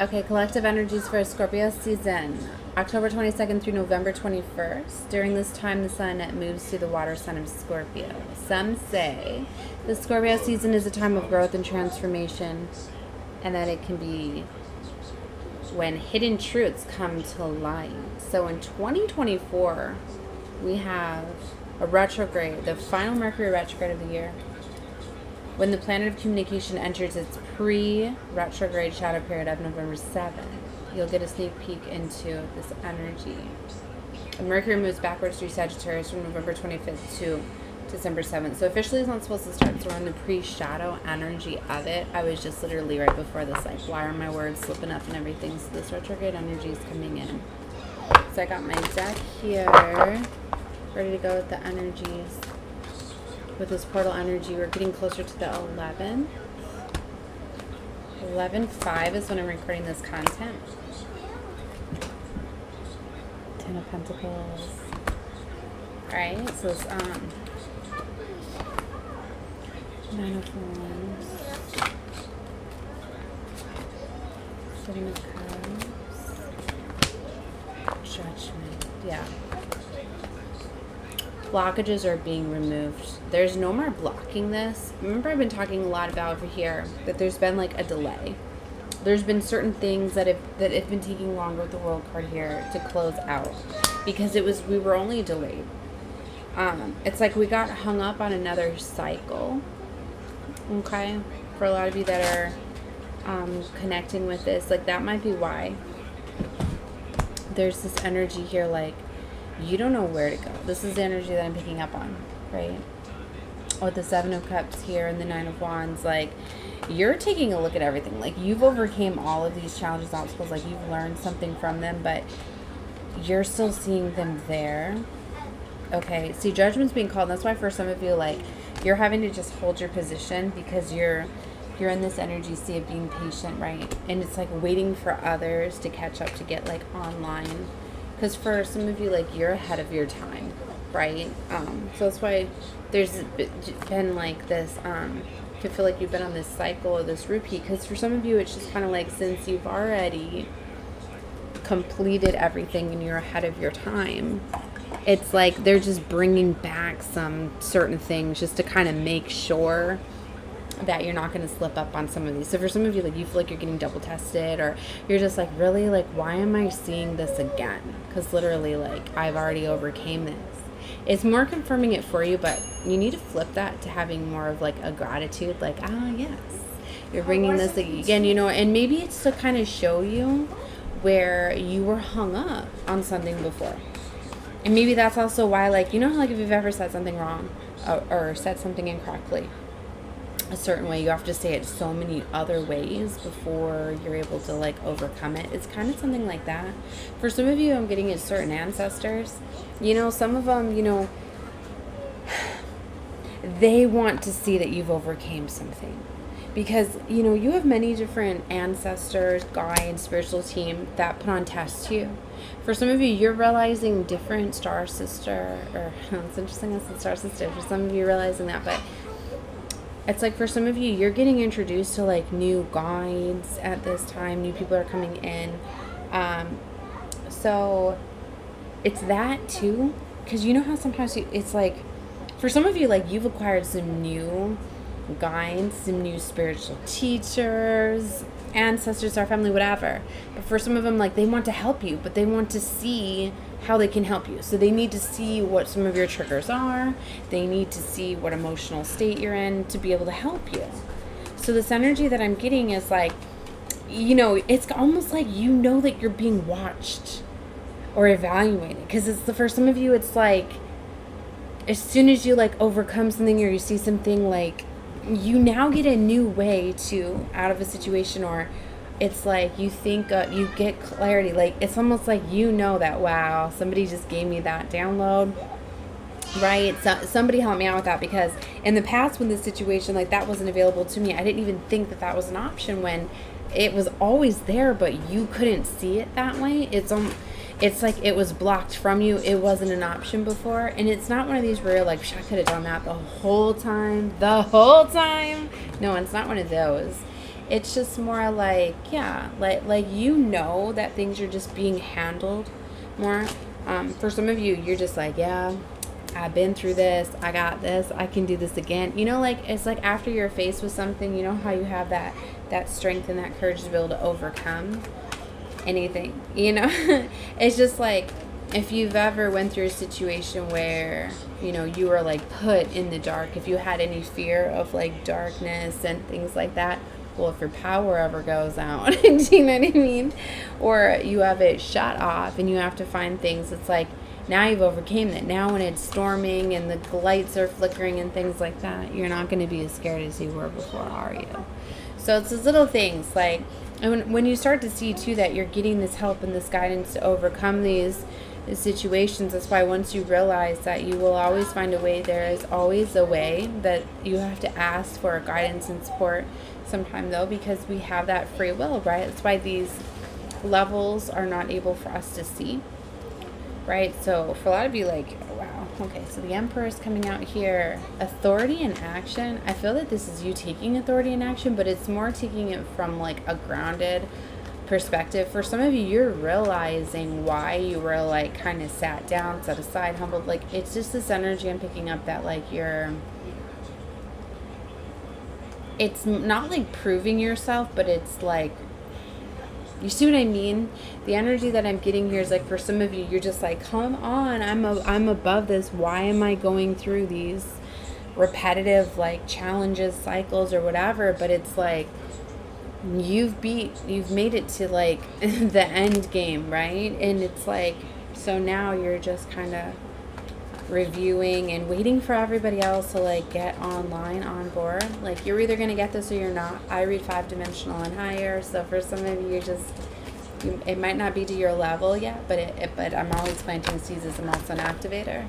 Okay, collective energies for Scorpio season, October 22nd through November 21st. During this time, the sun moves through the water sign of Scorpio. Some say the Scorpio season is a time of growth and transformation, and that it can be when hidden truths come to light. So in 2024, we have a retrograde, the final Mercury retrograde of the year. When the planet of communication enters its pre-retrograde shadow period of November 7th, you'll get a sneak peek into this energy. And Mercury moves backwards through Sagittarius from November 25th to December 7th. So officially it's not supposed to start, so we're in the pre-shadow energy of it. I was just literally right before this, like, why are my words slipping up and everything? So this retrograde energy is coming in. So I got my deck here, ready to go with the energies. With this portal energy, we're getting closer to the 11th. 11/5 is when I'm recording this content. 10 of Pentacles. Alright, so it's 9 of Wands. 7 of Cups. Judgment. Yeah. Blockages are being removed. There's no more blocking this. Remember, I've been talking a lot about over here that there's been like a delay. There's been certain things that have been taking longer with the World card here to close out because we were only delayed. It's like we got hung up on another cycle. Okay, for a lot of you that are connecting with this, like that might be why there's this energy here, like you don't know where to go. This is the energy that I'm picking up on, right? With the 7 of Cups here and the 9 of Wands, like you're taking a look at everything. Like you've overcame all of these challenges, obstacles, like you've learned something from them, but you're still seeing them there. Okay, see, judgment's being called. That's why for some of you, like you're having to just hold your position because you're in this energy sea of being patient, right? And it's like waiting for others to catch up to get like online. Because for some of you, like, you're ahead of your time, right? So that's why there's been, like, this, you feel like you've been on this cycle or this repeat. Because for some of you, it's just kind of like since you've already completed everything and you're ahead of your time, it's like they're just bringing back some certain things just to kind of make sure that you're not going to slip up on some of these. So for some of you, like you feel like you're getting double tested, or you're just like, really, like, why am I seeing this again? Because literally, like, I've already overcame this. It's more confirming it for you, but you need to flip that to having more of like a gratitude, like, yes, you're bringing this again, you know. And maybe it's to kind of show you where you were hung up on something before. And maybe that's also why, like, you know, like if you've ever said something wrong or said something incorrectly a certain way, you have to say it so many other ways before you're able to like overcome it. It's kind of something like that. For some of you, I'm getting is certain ancestors, you know, some of them, you know, they want to see that you've overcame something because, you know, you have many different ancestors, guides, spiritual team that put on tests to you. For some of you, you're realizing different star sister, or it's interesting as a star sister. For some of you, realizing that, but it's like for some of you, you're getting introduced to like new guides at this time. New people are coming in. So it's that too. Because you know how sometimes it's like, for some of you, like you've acquired some new guides, some new spiritual teachers, ancestors, our family, whatever. But for some of them, like they want to help you, but they want to see how they can help you. So they need to see what some of your triggers are. They need to see what emotional state you're in to be able to help you. So this energy that I'm getting is like, you know, it's almost like you know that you're being watched or evaluated. Because it's for some of you, it's like as soon as you like overcome something or you see something, like you now get a new way to out of a situation, or it's like you think you get clarity. Like it's almost like you know that, wow, somebody just gave me that download, right? So, somebody helped me out with that, because in the past when this situation like that wasn't available to me, I didn't even think that that was an option when it was always there, but you couldn't see it that way. It's like it was blocked from you. It wasn't an option before. And it's not one of these where you're like, I could have done that the whole time. No, it's not one of those. It's just more like, yeah, like you know that things are just being handled more. For some of you, you're just like, yeah, I've been through this. I got this. I can do this again. You know, like, it's like after you're faced with something, you know how you have that strength and that courage to be able to overcome anything, you know? It's just like, if you've ever went through a situation where, you know, you were like put in the dark, if you had any fear of like darkness and things like that, well, if your power ever goes out, do you know what I mean? Or you have it shut off and you have to find things, it's like, now you've overcame that. Now when it's storming and the lights are flickering and things like that, you're not going to be as scared as you were before, are you? So it's those little things, like, and when you start to see too that you're getting this help and this guidance to overcome these situations, that's why once you realize that you will always find a way, there is always a way, that you have to ask for guidance and support sometime though, because we have that free will, right? That's why these levels are not able for us to see, right? So for a lot of you, like, wow, okay, so the Emperor is coming out here. Authority and action. I feel that this is you taking authority and action, but it's more taking it from like a grounded perspective. For some of you, you're realizing why you were like kind of sat down, set aside, humbled. Like, it's just this energy I'm picking up that like it's not like proving yourself, but it's like, you see what I mean? The energy that I'm getting here is like, for some of you, you're just like, come on, I'm above this. Why am I going through these repetitive like challenges, cycles, or whatever? But it's like, you've made it to like the end game, right? And it's like, so now you're just kind of reviewing and waiting for everybody else to like get online on board. Like, you're either going to get this or you're not. I read 5-dimensional and higher, so for some of you, it might not be to your level yet, but I'm always planting seeds as I'm also an activator.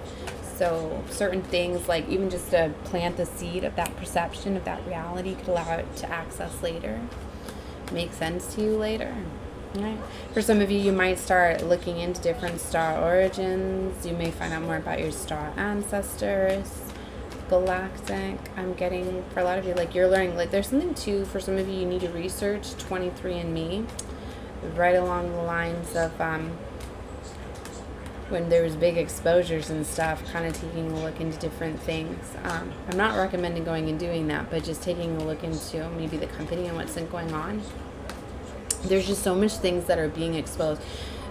So certain things, like even just to plant the seed of that perception, of that reality, could allow it to access later, make sense to you later. Right. For some of you, you might start looking into different star origins. You may find out more about your star ancestors, galactic. I'm getting, for a lot of you, like, you're learning, like, there's something too, for some of you need to research 23andMe, right along the lines of when there was big exposures and stuff, kind of taking a look into different things. I'm not recommending going and doing that, but just taking a look into maybe the company and what's going on. There's just so much things that are being exposed,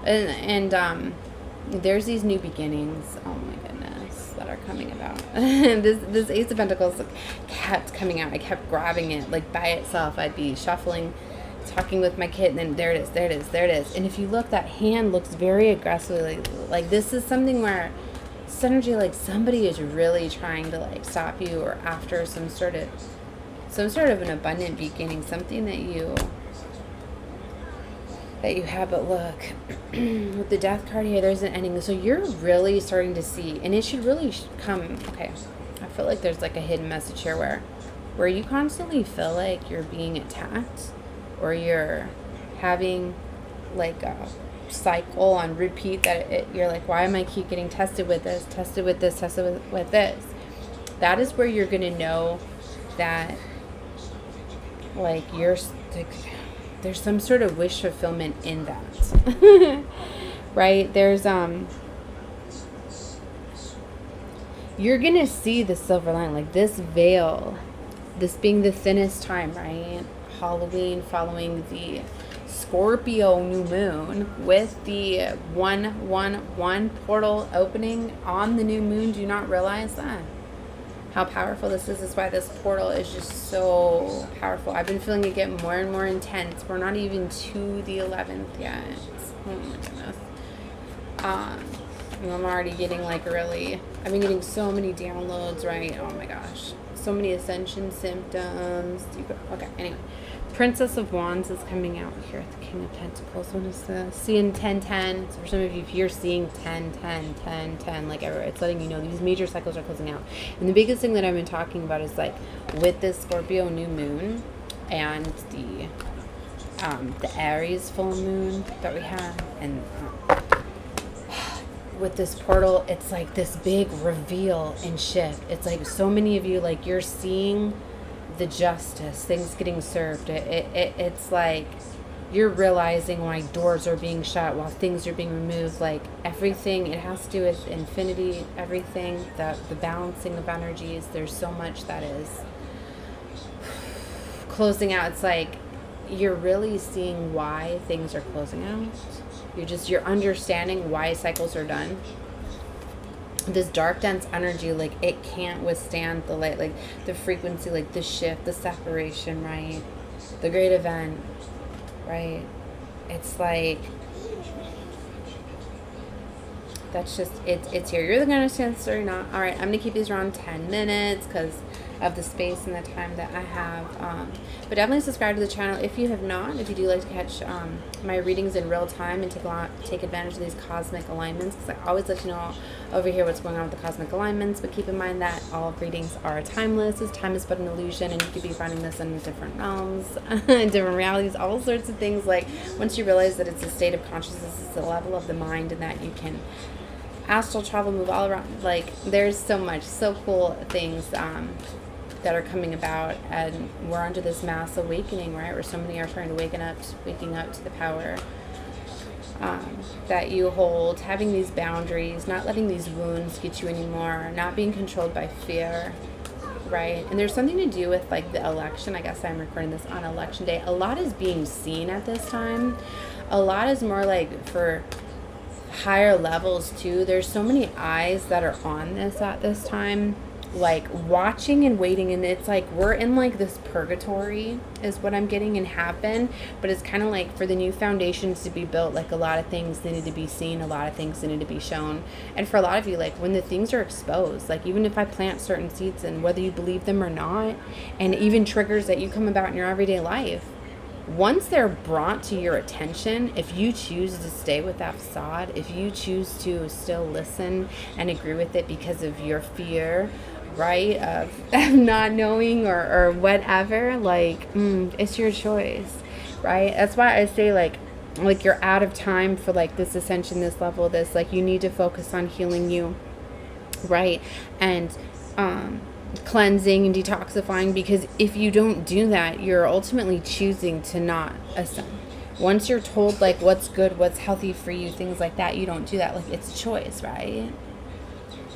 and there's these new beginnings, oh my goodness, that are coming about. this Ace of Pentacles kept coming out. I kept grabbing it like by itself. I'd be shuffling, talking with my kid, and then there it is. And if you look, that hand looks very aggressively like this is something where it's energy, like somebody is really trying to like stop you, or after some sort of an abundant beginning, something that you have. But look, with the Death card here, there's an ending. So you're really starting to see, and it should really come, okay, I feel like there's like a hidden message here where you constantly feel like you're being attacked, or you're having like a cycle on repeat that you're like, why am I keep getting tested with this, tested with this, tested with this? That is where you're going to know that like there's some sort of wish fulfillment in that. Right? There's you're gonna see the silver line, like this veil, this being the thinnest time, right? Halloween, following the Scorpio new moon, with the 111 portal opening on the new moon. Do you not realize that? How powerful this is. That's why this portal is just so powerful. I've been feeling it get more and more intense. We're not even to the 11th yet. Oh my goodness. I'm already getting like really, I've been getting so many downloads, right? Oh my gosh. So many ascension symptoms. Okay, anyway. Princess of Wands is coming out here. The King of Pentacles. What is this? Seeing 10-10. So for some of you, if you're seeing 10-10, like everywhere, it's letting you know these major cycles are closing out. And the biggest thing that I've been talking about is like with this Scorpio new moon and the Aries full moon that we have, and with this portal, it's like this big reveal and shift. It's like so many of you, like you're seeing the justice, things getting served. It's like you're realizing why doors are being shut while things are being removed. Like everything, it has to do with infinity, everything, the balancing of energies. There's so much that is closing out. It's like you're really seeing why things are closing out. You're understanding why cycles are done. This dark dense energy, like it can't withstand the light, like the frequency, like the shift, the separation, right? The great event, right? It's like that's just it's here. You're either gonna understand this or not. All right, I'm gonna keep these around 10 minutes because of the space and the time that I have. But definitely subscribe to the channel if you have not. If you do like to catch my readings in real time and take advantage of these cosmic alignments, because I always let you know over here what's going on with the cosmic alignments. But keep in mind that all readings are timeless. As time is but an illusion, and you could be finding this in different realms, in different realities, all sorts of things. Like once you realize that it's a state of consciousness, it's the level of the mind, and that you can astral travel, move all around. Like there's so much, so cool things that are coming about, and we're under this mass awakening, right? Where so many are trying to waking up to the power that you hold, having these boundaries, not letting these wounds get you anymore, not being controlled by fear, right? And there's something to do with like the election. I guess I'm recording this on election day. A lot is being seen at this time. A lot is more like for higher levels too. There's so many eyes that are on this at this time, like watching and waiting, and it's like we're in like this purgatory is what I'm getting, and have been. But it's kind of like for the new foundations to be built, like a lot of things they need to be seen, a lot of things they need to be shown. And for a lot of you, like when the things are exposed, like even if I plant certain seeds, and whether you believe them or not, and even triggers that you come about in your everyday life, once they're brought to your attention, if you choose to stay with that facade, if you choose to still listen and agree with it because of your fear, right, of not knowing or whatever, like it's your choice, right? That's why I say like you're out of time for like this ascension, this level, this, like you need to focus on healing you, right? And cleansing and detoxifying, because if you don't do that, you're ultimately choosing to not ascend. Once you're told like what's good, what's healthy for you, things like that, you don't do that. Like it's a choice, right?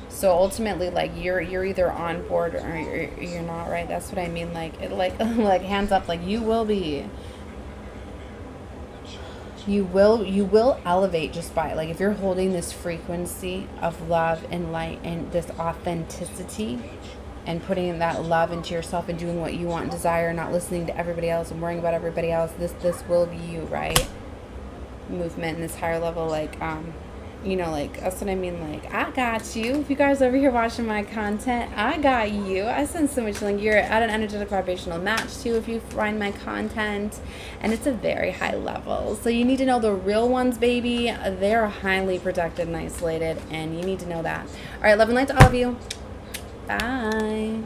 So ultimately, like you're either on board or you're not, right? That's what I mean. Like it, like hands up, like you will elevate just by, like, if you're holding this frequency of love and light and this authenticity, and putting that love into yourself and doing what you want and desire, not listening to everybody else and worrying about everybody else. This will be you, right? Movement in this higher level, like you know, like that's what I mean. Like I got you. If you guys over here watching my content, I got you. I send so much link. You're at an energetic vibrational match too if you find my content, and it's a very high level. So you need to know the real ones, baby. They're highly protected and isolated, and you need to know that. All right, love and light to all of you. Bye.